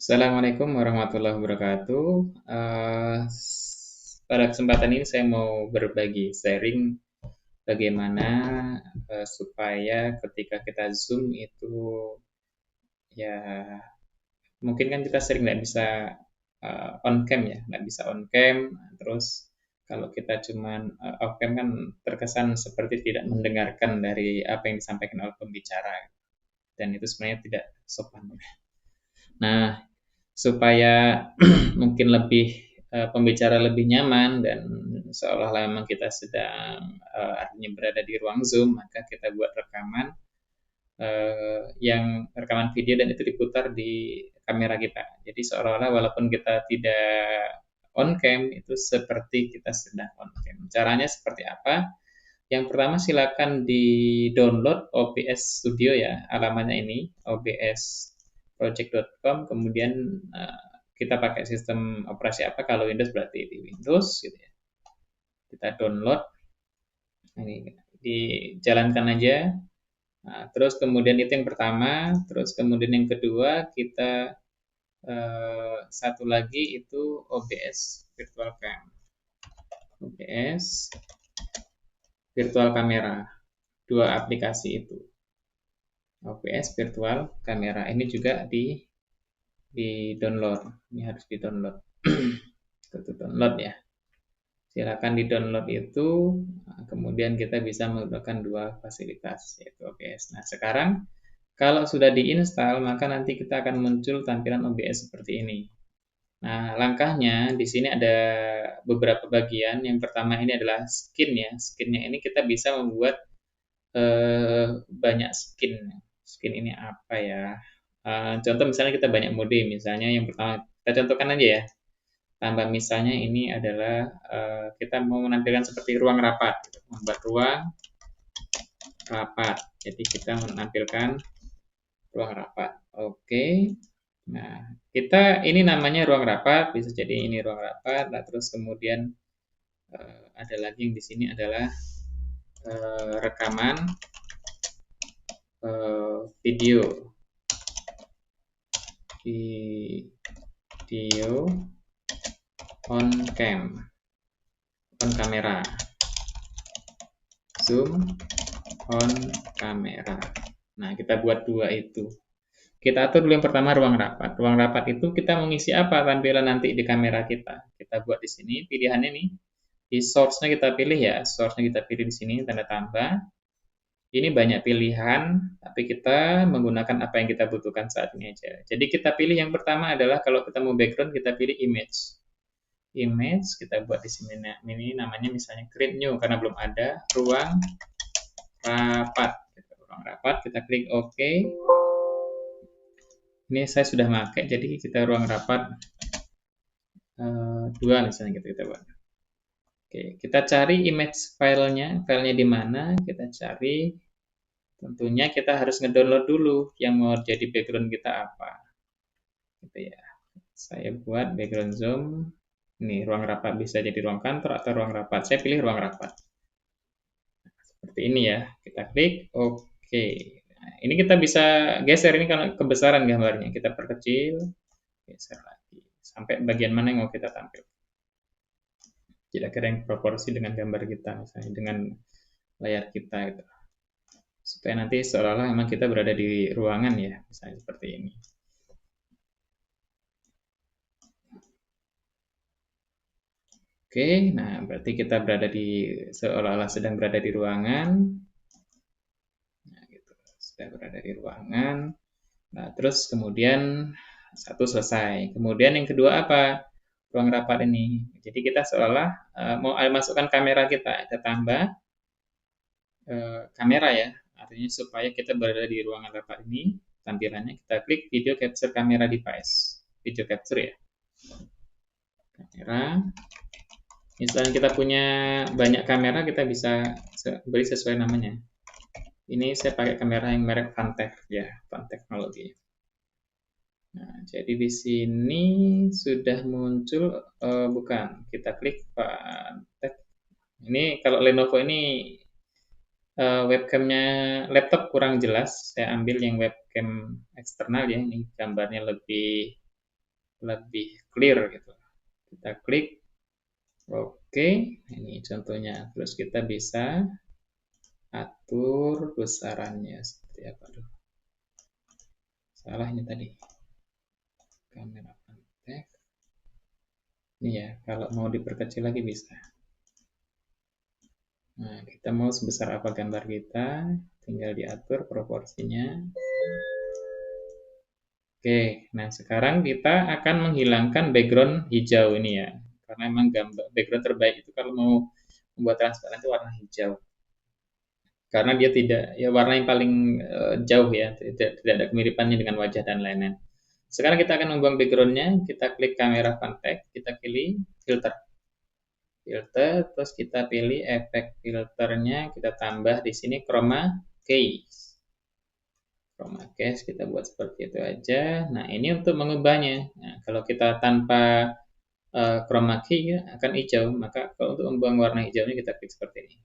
Assalamualaikum warahmatullahi wabarakatuh. Pada kesempatan ini saya mau berbagi sharing bagaimana supaya ketika kita Zoom itu ya mungkin kan kita sering nggak bisa on cam ya, nggak bisa on cam. Terus kalau kita cuman off cam kan terkesan seperti tidak mendengarkan dari apa yang disampaikan oleh pembicara dan itu sebenarnya tidak sopan. Nah, supaya mungkin lebih pembicara lebih nyaman dan seolah-olah memang kita sedang artinya berada di ruang Zoom, maka kita buat rekaman yang rekaman video dan itu diputar di kamera kita. Jadi seolah-olah walaupun kita tidak on cam itu seperti kita sedang on cam. Caranya seperti apa? Yang pertama silakan di-download OBS Studio ya, alamatnya ini obsproject.com. Kemudian kita pakai sistem operasi apa? Kalau Windows berarti di Windows gitu ya. Kita download, ini dijalankan aja. Nah, terus kemudian itu yang pertama, terus kemudian yang kedua kita satu lagi itu OBS Virtual Cam, OBS Virtual Camera, dua aplikasi itu. OBS Virtual Camera ini juga di download, ini harus di download. Itu download ya. Silakan di download itu, kemudian kita bisa menggunakan dua fasilitas yaitu OBS. Nah sekarang kalau sudah diinstal maka nanti kita akan muncul tampilan OBS seperti ini. Nah langkahnya di sini ada beberapa bagian. Yang pertama ini adalah skin ya. Skinnya ini kita bisa membuat banyak skin. Skin ini apa ya? Contoh misalnya kita banyak mode. Misalnya yang pertama kita contohkan aja ya. Tambah misalnya ini adalah kita mau menampilkan seperti ruang rapat, gitu. Membuat ruang rapat. Jadi kita menampilkan ruang rapat. Oke. Nah, kita ini namanya ruang rapat, bisa jadi ini ruang rapat. Nah, terus kemudian ada lagi yang di sini adalah rekaman video, video on cam, on kamera, zoom on kamera. Nah, kita buat dua itu. Kita atur dulu yang pertama ruang rapat. Ruang rapat itu kita mengisi apa tampilan nanti di kamera kita. Kita buat di sini pilihannya nih. Di source-nya kita pilih ya. Source-nya kita pilih di sini tanda tambah. Ini banyak pilihan, tapi kita menggunakan apa yang kita butuhkan saat ini aja. Jadi kita pilih yang pertama adalah kalau kita mau background kita pilih image. Image kita buat di sini. Nah, ini namanya misalnya create new karena belum ada ruang rapat. Ruang rapat kita klik OK. Ini saya sudah pakai, jadi kita ruang rapat 2 misalnya gitu kita buat. Oke, kita cari image filenya di mana, kita cari. Tentunya kita harus ngedownload dulu yang mau jadi background kita apa. Gitu ya. Saya buat background Zoom. Ini ruang rapat bisa jadi ruang kantor atau ruang rapat. Saya pilih ruang rapat. Seperti ini ya. Kita klik OK. Nah, ini kita bisa geser ini kalau kebesaran gambarnya. Kita perkecil, geser lagi sampai bagian mana yang mau kita tampil. Kira-kira yang proporsi dengan gambar kita, misalnya dengan layar kita gitu. Supaya nanti seolah-olah memang kita berada di ruangan ya, misalnya seperti ini. Oke, nah berarti kita berada di seolah-olah sedang berada di ruangan. Nah, gitu. Sudah berada di ruangan. Nah, terus kemudian satu selesai. Kemudian yang kedua apa? Ruang rapat ini. Jadi kita seolah mau masukkan kamera kita, kita tambah kamera ya. Artinya supaya kita berada di ruangan rapat ini, tampilannya kita klik video capture camera device. Video capture ya. Kamera. Misalnya kita punya banyak kamera, kita bisa beri sesuai namanya. Ini saya pakai kamera yang merek Vantech ya, Vantech Teknologi. Nah, jadi di sini sudah muncul, bukan, kita klik Vantech. Ini kalau Lenovo ini webcamnya laptop kurang jelas. Saya ambil yang webcam eksternal ya, ini gambarnya lebih lebih clear gitu. Kita klik oke, ini contohnya. Terus kita bisa atur besarannya seperti apa. Aduh, salah ini tadi. Kamera kontak. Ini ya, kalau mau diperkecil lagi bisa. Nah, kita mau sebesar apa gambar kita, tinggal diatur proporsinya. Oke, nah sekarang kita akan menghilangkan background hijau ini ya. Karena memang gambar background terbaik itu kalau mau membuat transparan itu warna hijau. Karena dia tidak ya warna yang paling jauh ya, tidak ada kemiripannya dengan wajah dan lain-lain. Sekarang kita akan membuang backgroundnya, kita klik kamera kontak, kita pilih filter. Filter, terus kita pilih efek filternya, kita tambah di sini chroma key. Chroma case kita buat seperti itu aja. Nah, ini untuk mengubahnya. Nah, kalau kita tanpa chroma key ya, akan hijau, maka kalau untuk membuang warna hijaunya kita klik seperti ini.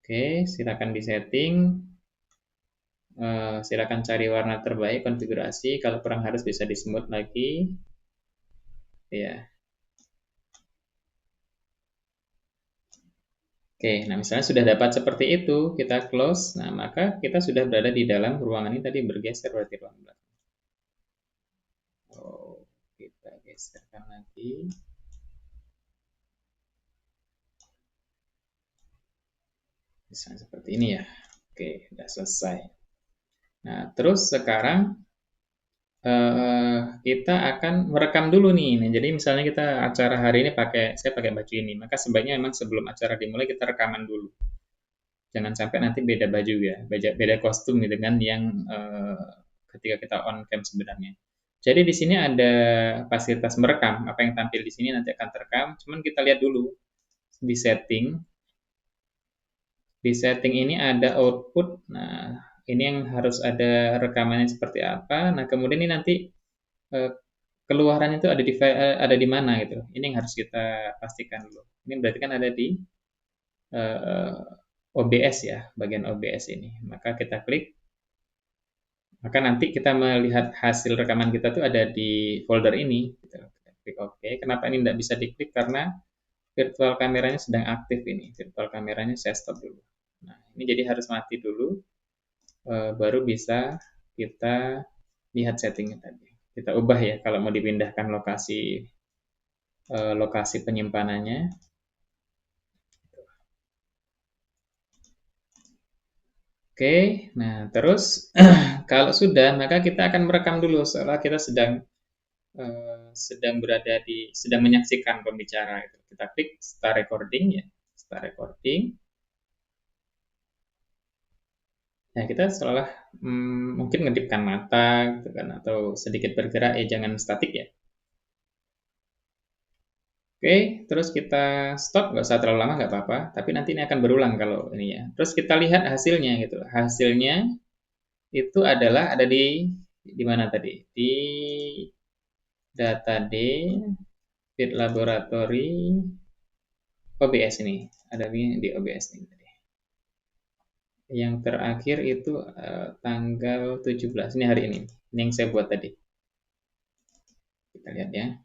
Oke, silakan disetting. Silakan cari warna terbaik, konfigurasi. Kalau kurang harus bisa di smooth lagi. Ya. Oke, nah misalnya sudah dapat seperti itu, kita close. Nah, maka kita sudah berada di dalam ruangan ini tadi bergeser berarti ruang belakang. Oh, kita geserkan lagi. Misalnya seperti ini ya. Oke, sudah selesai. Nah, terus sekarang kita akan merekam dulu nih. Nah, jadi misalnya kita acara hari ini saya pakai baju ini, maka sebaiknya memang sebelum acara dimulai kita rekaman dulu. Jangan sampai nanti beda baju ya, beda kostum gitu kan yang ketika kita on cam sebenarnya. Jadi di sini ada fasilitas merekam, apa yang tampil di sini nanti akan terekam. Cuman kita lihat dulu di setting. Di setting ini ada output. Nah, ini yang harus ada rekamannya seperti apa. Nah, kemudian ini nanti eh, keluaran itu ada di mana gitu. Ini yang harus kita pastikan dulu. Ini berarti kan ada di eh, OBS ya, bagian OBS ini. Maka kita klik, maka nanti kita melihat hasil rekaman kita tuh ada di folder ini. Gitu. Kita klik OK. Kenapa ini tidak bisa diklik? Karena virtual kameranya sedang aktif ini. Virtual kameranya saya stop dulu. Nah, ini jadi harus mati dulu, baru bisa kita lihat settingnya tadi. Kita ubah ya kalau mau dipindahkan lokasi penyimpanannya. Oke, nah terus kalau sudah maka kita akan merekam dulu seolah kita sedang menyaksikan pembicara itu. Kita klik start recording ya, start recording. Nah, kita seolah mungkin ngedipkan mata gitu kan atau sedikit bergerak ya jangan statik ya. Oke, terus kita stop, nggak usah terlalu lama, nggak apa-apa. Tapi nanti ini akan berulang kalau ini ya. Terus kita lihat hasilnya gitu. Hasilnya itu adalah ada di mana tadi? Di data D, Fit Laboratory, OBS ini. Ada di OBS ini tadi. Yang terakhir itu tanggal 17, ini hari ini. Ini yang saya buat tadi. Kita lihat ya.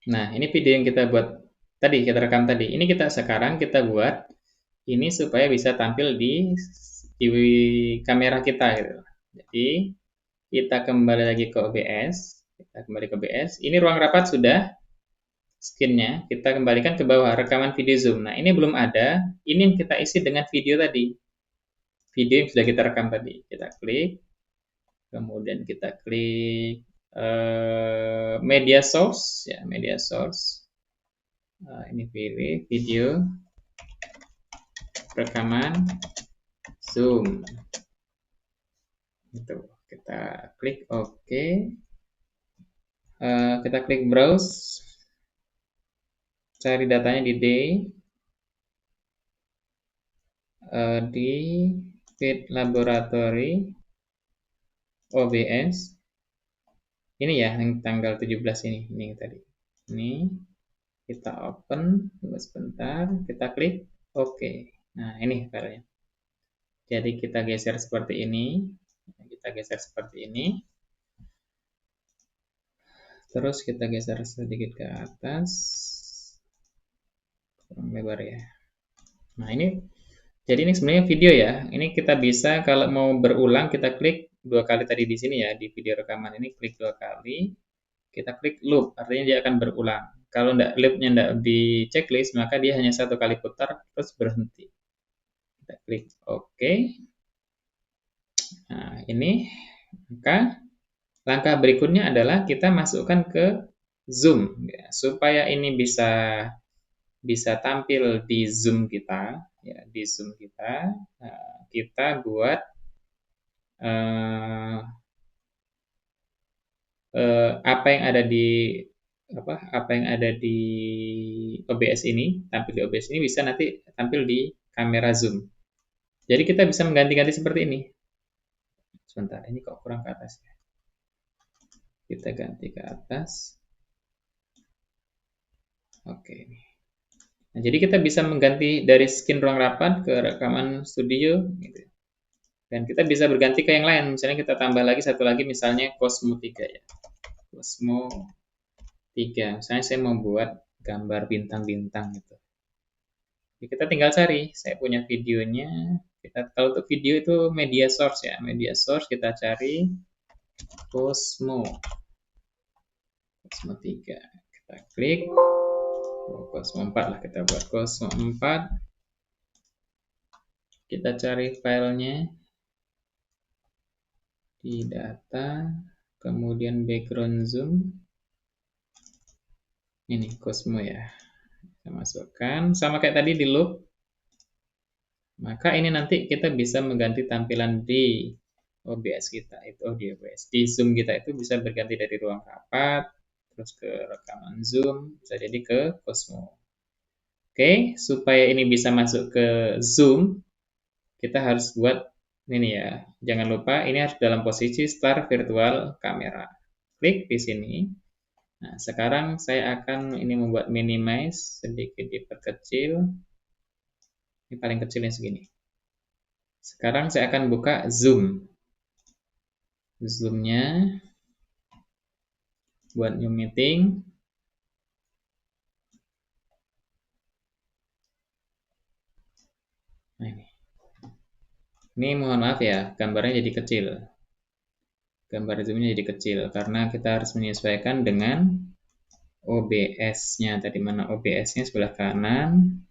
Nah, ini video yang kita buat tadi, kita rekam tadi. Ini kita buat ini supaya bisa tampil di kamera kita gitu. Jadi, kita kembali lagi ke OBS. Kita kembali ke OBS. Ini ruang rapat sudah skinnya. Kita kembalikan ke bawah rekaman video Zoom. Nah, ini belum ada. Ini yang kita isi dengan video tadi. Video yang sudah kita rekam tadi. Kita klik. Kemudian kita klik media source ya, media source. Ini pilih video rekaman Zoom. Itu kita klik OK. Kita klik browse. Cari datanya di di Fit Laboratory OBS. Ini ya yang tanggal 17 ini tadi. Ini Kita open, tunggu sebentar, kita klik OK. Nah, ini filenya. Jadi kita geser seperti ini. Kita geser seperti ini. Terus kita geser sedikit ke atas. Kurang lebar ya. Nah, ini jadi ini sebenarnya video ya. Ini kita bisa kalau mau berulang kita klik 2 kali tadi di sini ya, di video rekaman ini klik 2 kali. Kita klik loop, artinya dia akan berulang. Kalau loopnya enggak di checklist, maka dia hanya 1 kali putar terus berhenti. Kita klik OK. Nah, ini maka langkah berikutnya adalah kita masukkan ke Zoom ya, supaya ini bisa tampil di Zoom kita ya, di Zoom kita. Kita buat apa yang ada di OBS ini, tampil di OBS ini bisa nanti tampil di kamera Zoom. Jadi kita bisa mengganti-ganti seperti ini. Sebentar, ini kok kurang ke atas ya. Kita ganti ke atas. Oke. Nah, jadi kita bisa mengganti dari skin ruang rapat ke rekaman studio gitu. Dan kita bisa berganti ke yang lain. Misalnya kita tambah lagi satu lagi, misalnya Cosmo 3 ya. Cosmo 3. Misalnya saya mau buat gambar bintang-bintang gitu. Jadi kita tinggal cari. Saya punya videonya. Kalau untuk video itu media source ya. Media source kita cari Cosmo 3. Kita klik. Cosmo 4 lah, kita buat Cosmo 4. Kita cari filenya di data, kemudian background zoom. Ini Cosmo ya. Kita masukkan sama kayak tadi di loop. Maka ini nanti kita bisa mengganti tampilan di OBS kita, itu di OBS. Di Zoom kita itu bisa berganti dari ruang rapat, terus ke rekaman Zoom, bisa jadi ke Cosmo. Oke, supaya ini bisa masuk ke Zoom, kita harus buat ini ya. Jangan lupa ini harus dalam posisi start virtual kamera. Klik di sini. Nah, sekarang saya akan ini membuat minimize, sedikit diperkecil. Ini paling kecilnya segini. Sekarang saya akan buka Zoom. Zoom-nya buat new meeting. Nah, ini mohon maaf ya, gambarnya jadi kecil. Gambar zoom-nya jadi kecil karena kita harus menyesuaikan dengan OBS-nya. Tadi mana OBS-nya sebelah kanan.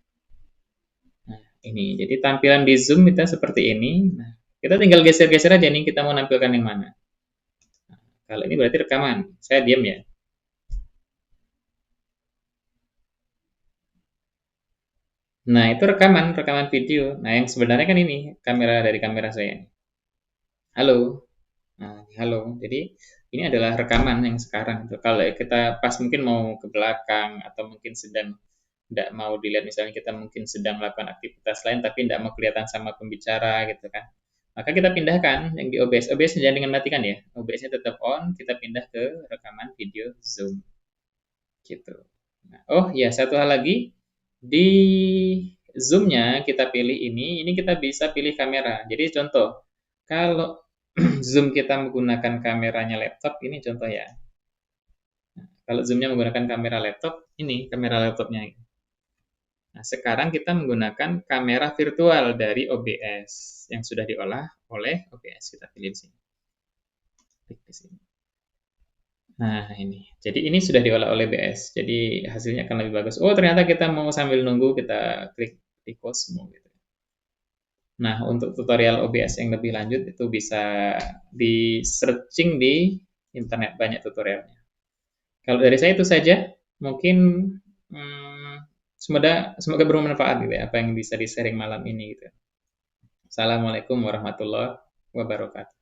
Nah, ini. Jadi tampilan di Zoom kita seperti ini. Nah, kita tinggal geser-geser aja nih kita mau nampilkan yang mana. Nah, kalau ini berarti rekaman. Saya diam ya. Nah, itu rekaman video. Nah, yang sebenarnya kan ini dari kamera saya. Halo. Nah, halo. Jadi ini adalah rekaman yang sekarang. Kalau kita pas mungkin mau ke belakang atau mungkin sedang tidak mau dilihat, misalnya kita mungkin sedang melakukan aktivitas lain tapi tidak mau kelihatan sama pembicara gitu kan. Maka kita pindahkan yang di OBS. OBS jangan dengan matikan ya. OBS-nya tetap on, kita pindah ke rekaman video Zoom. Gitu. Nah, oh ya, satu hal lagi. Di Zoom-nya kita pilih ini kita bisa pilih kamera. Jadi contoh, kalau Zoom kita menggunakan kameranya laptop, ini contoh ya. Nah, kalau Zoom-nya menggunakan kamera laptop, ini kamera laptopnya. Nah, sekarang kita menggunakan kamera virtual dari OBS yang sudah diolah oleh OBS. Kita pilih di sini. Klik di sini. Nah, ini. Jadi ini sudah diolah oleh OBS. Jadi hasilnya akan lebih bagus. Oh, ternyata kita mau sambil nunggu, kita klik di Cosmo gitu. Nah, untuk tutorial OBS yang lebih lanjut itu bisa di searching di internet, banyak tutorialnya. Kalau dari saya itu saja. Mungkin semoga bermanfaat gitu ya, apa yang bisa di-sharing malam ini gitu. Assalamualaikum warahmatullahi wabarakatuh.